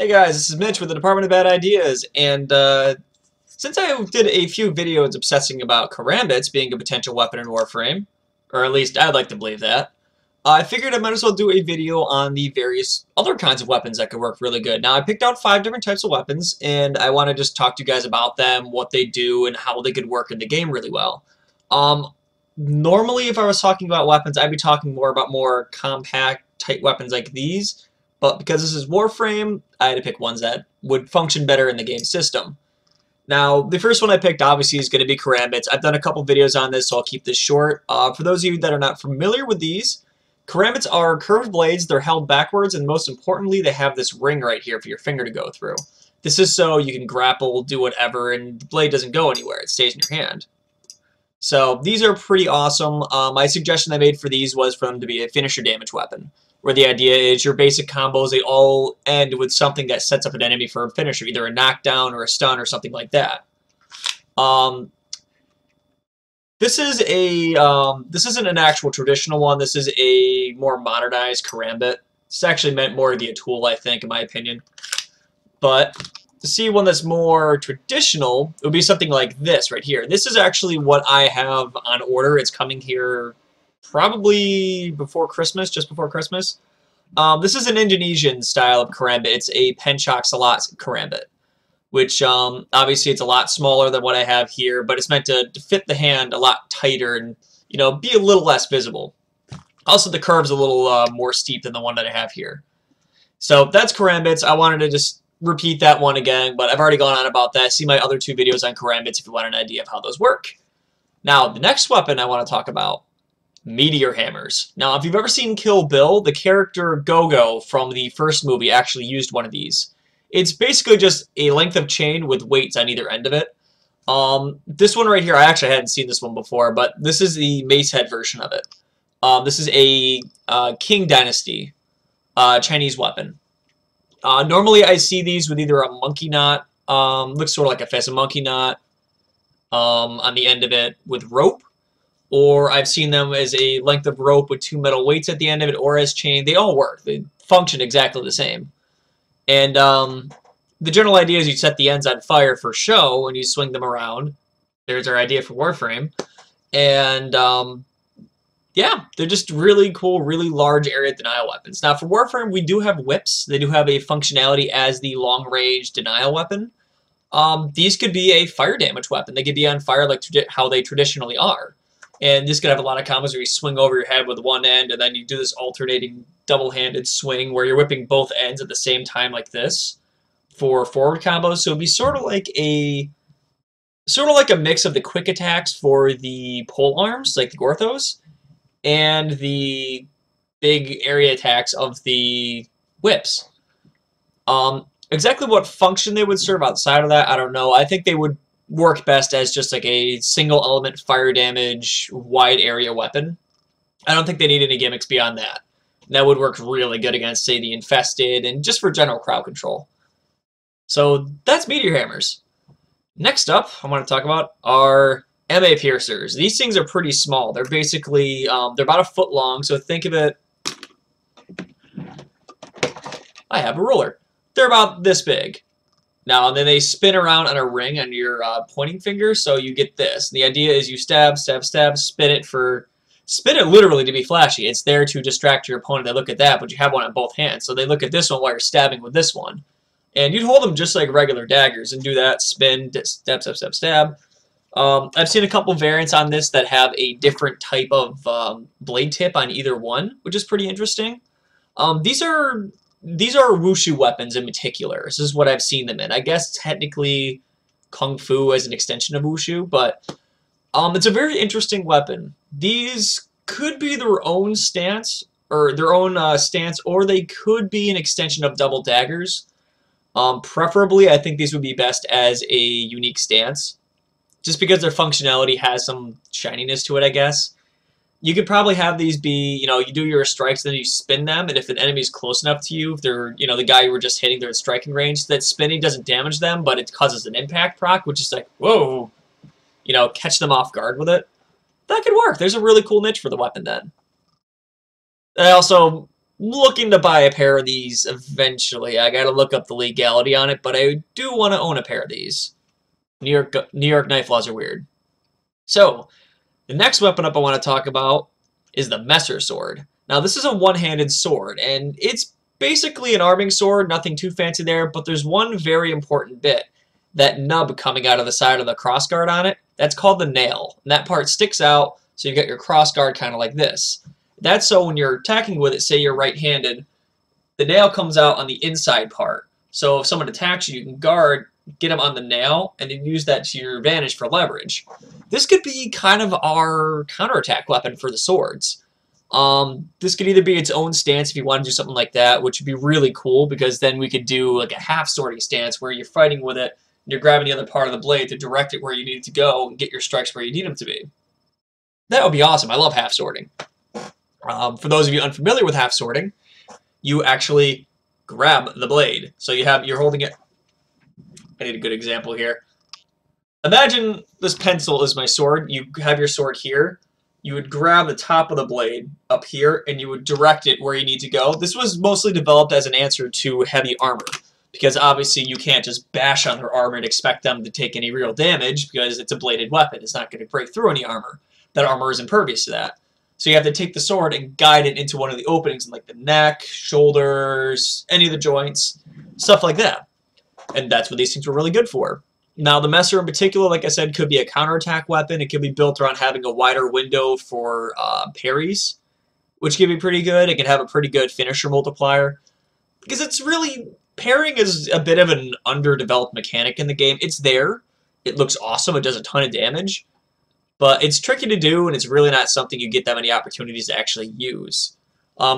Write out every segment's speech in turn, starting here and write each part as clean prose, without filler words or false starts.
Hey guys, this is Mitch with the Department of Bad Ideas, and since I did a few videos obsessing about Karambits being a potential weapon in Warframe, or at least I'd like to believe that, I figured I might as well do a video on the various other kinds of weapons that could work really good. Now, I picked out 5 different types of weapons, and I want to just talk to you guys about them, what they do, and how they could work in the game really well. Normally, if I was talking about weapons, I'd be talking more about more compact, tight weapons like these. But because this is Warframe, I had to pick ones that would function better in the game system. Now, the first one I picked, obviously, is going to be Karambits. I've done a couple videos on this, so I'll keep this short. For those of you that are not familiar with these, Karambits are curved blades. They're held backwards, and most importantly, they have this ring right here for your finger to go through. This is so you can grapple, do whatever, and the blade doesn't go anywhere. It stays in your hand. So these are pretty awesome. My suggestion I made for these was for them to be a finisher damage weapon, where the idea is your basic combos, they all end with something that sets up an enemy for a finisher, either a knockdown or a stun or something like that. This isn't an actual traditional one. This is a more modernized Karambit. It's actually meant more to be a tool, I think, in my opinion. But to see one that's more traditional, it would be something like this right here. This is actually what I have on order. It's coming here probably before Christmas, just before Christmas. This is an Indonesian style of Karambit. It's a Penchok Salat Karambit, which obviously it's a lot smaller than what I have here, but it's meant to fit the hand a lot tighter and, you know, be a little less visible. Also, the curve's a little more steep than the one that I have here. So that's Karambits. I wanted to just repeat that one again, but I've already gone on about that. See my other 2 videos on Karambits if you want an idea of how those work. Now, the next weapon I want to talk about, Meteor hammers. Now, if you've ever seen Kill Bill, the character Go-Go from the first movie actually used one of these. It's basically just a length of chain with weights on either end of it. This one right here, I actually hadn't seen this one before, but this is the mace head version of it. This is a Qing Dynasty Chinese weapon. Normally I see these with either a monkey knot, looks sort of like a fist, a monkey knot on the end of it with rope, or I've seen them as a length of rope with 2 metal weights at the end of it, or as chain. They all work. They function exactly the same. And the general idea is you set the ends on fire for show and you swing them around. There's our idea for Warframe. And yeah, they're just really cool, really large area denial weapons. Now for Warframe, we do have whips. They do have a functionality as the long-range denial weapon. These could be a fire damage weapon. They could be on fire like how they traditionally are. And this could have a lot of combos where you swing over your head with one end, and then you do this alternating double-handed swing where you're whipping both ends at the same time like this for forward combos. So it'd be sort of like a mix of the quick attacks for the pole arms, like the Gorthos, and the big area attacks of the whips. Exactly what function they would serve outside of that, I don't know. I think they would work best as just like a single element fire damage wide area weapon. I don't think they need any gimmicks beyond that. That would work really good against, say, the infested and just for general crowd control. So that's Meteor hammers. Next up, I want to talk about are MA piercers. These things are pretty small. They're basically they're about 1 foot long. So think of it. I have a ruler. They're about this big. Now, and then they spin around on a ring on your pointing finger, so you get this. The idea is you stab, stab, stab, spin it literally to be flashy. It's there to distract your opponent. They look at that, but you have one on both hands. So they look at this one while you're stabbing with this one. And you'd hold them just like regular daggers and do that, spin, stab, stab, stab, stab. I've seen a couple variants on this that have a different type of blade tip on either one, which is pretty interesting. These are wushu weapons in particular. This is what I've seen them in. I guess technically kung fu as an extension of wushu, but it's a very interesting weapon. These could be their own stance, or they could be an extension of double daggers. Preferably, I think these would be best as a unique stance, just because their functionality has some shininess to it, I guess. You could probably have these be, you know, you do your strikes, then you spin them, and if an enemy's close enough to you, if they're, you know, the guy you were just hitting, they're at striking range, that spinning doesn't damage them, but it causes an impact proc, which is like, whoa, you know, catch them off guard with it. That could work. There's a really cool niche for the weapon then. Also, looking to buy a pair of these eventually. I gotta look up the legality on it, but I do want to own a pair of these. New York knife laws are weird. So, the next weapon up I want to talk about is the Messer sword. Now, this is a one-handed sword, and it's basically an arming sword, nothing too fancy there, but there's one very important bit. That nub coming out of the side of the crossguard on it, that's called the nail. And that part sticks out, so you get your crossguard kind of like this. That's so when you're attacking with it, say you're right-handed, the nail comes out on the inside part. So if someone attacks you, you can guard, get them on the nail, and then use that to your advantage for leverage. This could be kind of our counterattack weapon for the swords. This could either be its own stance if you want to do something like that, which would be really cool because then we could do like a half swording stance where you're fighting with it and you're grabbing the other part of the blade to direct it where you need it to go and get your strikes where you need them to be. That would be awesome. I love half swording. For those of you unfamiliar with half swording, you actually grab the blade. So you're holding it. I need a good example here. Imagine this pencil is my sword. You have your sword here. You would grab the top of the blade up here and you would direct it where you need to go. This was mostly developed as an answer to heavy armor because obviously you can't just bash on their armor and expect them to take any real damage because it's a bladed weapon. It's not going to break through any armor. That armor is impervious to that. So you have to take the sword and guide it into one of the openings in like the neck, shoulders, any of the joints, stuff like that. And that's what these things were really good for. Now, the Messer in particular, like I said, could be a counterattack weapon. It could be built around having a wider window for parries, which could be pretty good. It can have a pretty good finisher multiplier. Because it's really... Parrying is a bit of an underdeveloped mechanic in the game. It's there. It looks awesome. It does a ton of damage. But it's tricky to do, and it's really not something you get that many opportunities to actually use.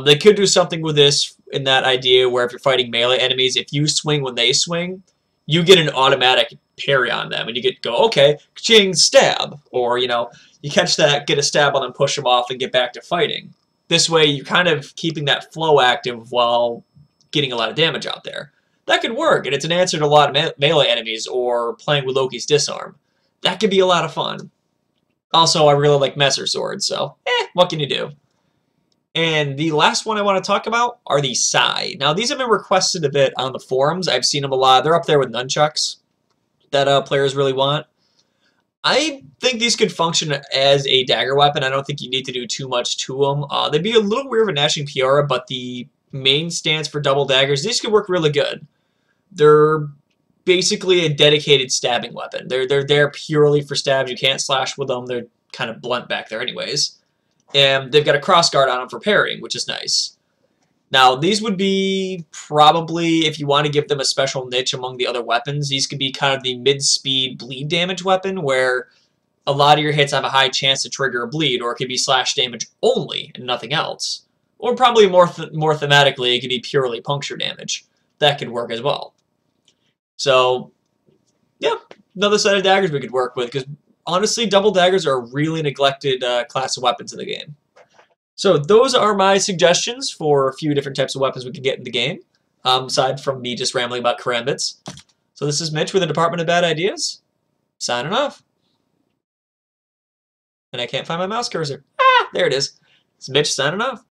They could do something with this in that idea where if you're fighting melee enemies, if you swing when they swing, you get an automatic parry on them, and you get to go, okay, ching, stab, or, you know, you catch that, get a stab on them, push them off, and get back to fighting. This way, you're kind of keeping that flow active while getting a lot of damage out there. That could work, and it's an answer to a lot of melee enemies, or playing with Loki's Disarm. That could be a lot of fun. Also, I really like Messer swords, so, what can you do? And the last one I want to talk about are the Sai. Now, these have been requested a bit on the forums. I've seen them a lot. They're up there with nunchucks that players really want. I think these could function as a dagger weapon. I don't think you need to do too much to them. They'd be a little weird of a Gnashing Piora, but the main stance for double daggers, these could work really good. They're basically a dedicated stabbing weapon. They're there purely for stabs. You can't slash with them. They're kind of blunt back there anyways. And they've got a crossguard on them for parrying, which is nice. Now, these would be probably, if you want to give them a special niche among the other weapons, these could be kind of the mid-speed bleed damage weapon, where a lot of your hits have a high chance to trigger a bleed, or it could be slash damage only and nothing else. Or probably more thematically, it could be purely puncture damage. That could work as well. So, yeah, another set of daggers we could work with, because honestly, double daggers are a really neglected class of weapons in the game. So those are my suggestions for a few different types of weapons we can get in the game, aside from me just rambling about Karambits. So this is Mitch with the Department of Bad Ideas, signing off. And I can't find my mouse cursor. Ah, there it is. It's Mitch signing off.